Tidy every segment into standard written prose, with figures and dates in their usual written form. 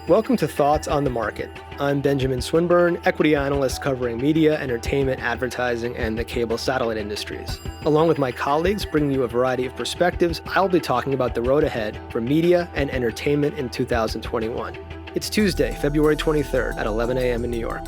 Welcome to Thoughts on the Market. I'm Benjamin Swinburne, equity analyst covering media, entertainment, advertising, and the cable satellite industries. Along with my colleagues bringing you a variety of perspectives, I'll be talking about the road ahead for media and entertainment in 2021. It's Tuesday, February 23rd at 11 a.m. in New York.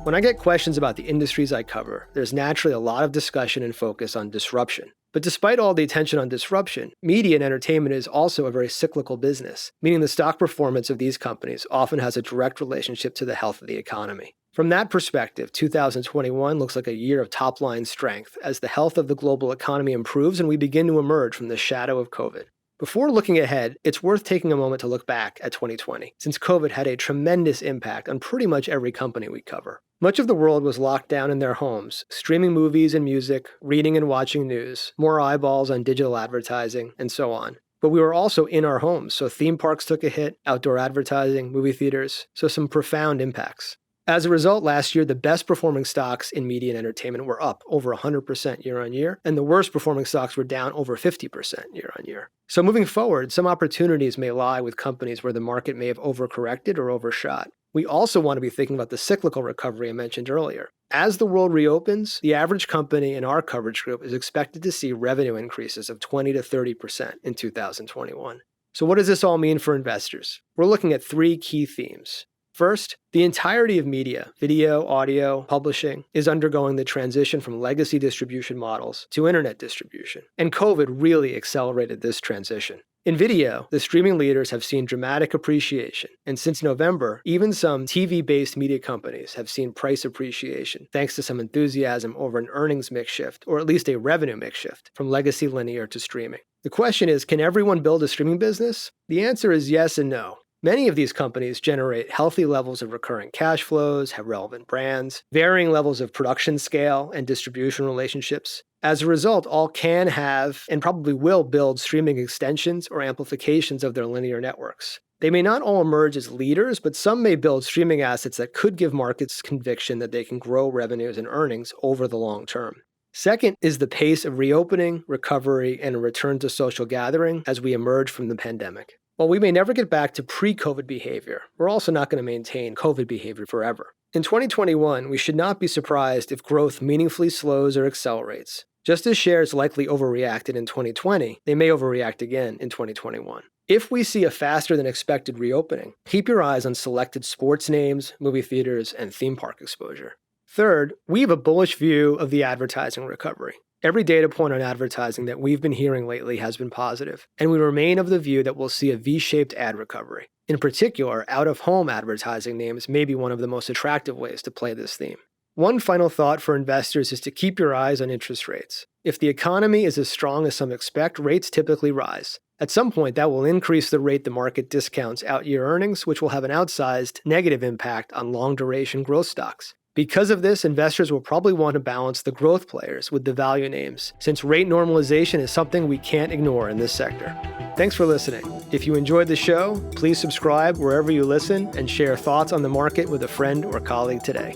When I get questions about the industries I cover, there's naturally a lot of discussion and focus on disruption. But despite all the attention on disruption, media and entertainment is also a very cyclical business, meaning the stock performance of these companies often has a direct relationship to the health of the economy. From that perspective, 2021 looks like a year of top-line strength as the health of the global economy improves and we begin to emerge from the shadow of COVID. Before looking ahead, it's worth taking a moment to look back at 2020, since COVID had a tremendous impact on pretty much every company we cover. Much of the world was locked down in their homes, streaming movies and music, reading and watching news, more eyeballs on digital advertising, and so on. But we were also in our homes, so theme parks took a hit, outdoor advertising, movie theaters, so some profound impacts. As a result, last year, the best performing stocks in media and entertainment were up over 100% year on year, and the worst performing stocks were down over 50% year on year. So moving forward, some opportunities may lie with companies where the market may have overcorrected or overshot. We also want to be thinking about the cyclical recovery I mentioned earlier. As the world reopens, the average company in our coverage group is expected to see revenue increases of 20 to 30% in 2021. So what does this all mean for investors? We're looking at three key themes. First, the entirety of media, video, audio, publishing, is undergoing the transition from legacy distribution models to internet distribution, and COVID really accelerated this transition. In video, the streaming leaders have seen dramatic appreciation, and since November, even some TV-based media companies have seen price appreciation thanks to some enthusiasm over an earnings mix shift, or at least a revenue mix shift, from legacy linear to streaming. The question is, can everyone build a streaming business? The answer is yes and no. Many of these companies generate healthy levels of recurring cash flows, have relevant brands, varying levels of production scale and distribution relationships. As a result, all can have and probably will build streaming extensions or amplifications of their linear networks. They may not all emerge as leaders, but some may build streaming assets that could give markets conviction that they can grow revenues and earnings over the long term. Second is the pace of reopening, recovery, and a return to social gathering as we emerge from the pandemic. While we may never get back to pre-COVID behavior, we're also not going to maintain COVID behavior forever. In 2021, we should not be surprised if growth meaningfully slows or accelerates. Just as shares likely overreacted in 2020, they may overreact again in 2021. If we see a faster than expected reopening, keep your eyes on selected sports names, movie theaters, and theme park exposure. Third, we have a bullish view of the advertising recovery. Every data point on advertising that we've been hearing lately has been positive, and we remain of the view that we'll see a V-shaped ad recovery. In particular, out-of-home advertising names may be one of the most attractive ways to play this theme. One final thought for investors is to keep your eyes on interest rates. If the economy is as strong as some expect, rates typically rise. At some point, that will increase the rate the market discounts out-year earnings, which will have an outsized negative impact on long-duration growth stocks. Because of this, investors will probably want to balance the growth players with the value names, since rate normalization is something we can't ignore in this sector. Thanks for listening. If you enjoyed the show, please subscribe wherever you listen and share thoughts on the market with a friend or colleague today.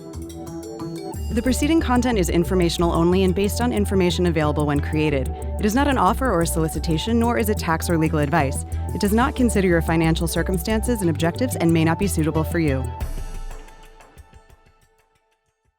The preceding content is informational only and based on information available when created. It is not an offer or a solicitation, nor is it tax or legal advice. It does not consider your financial circumstances and objectives and may not be suitable for you.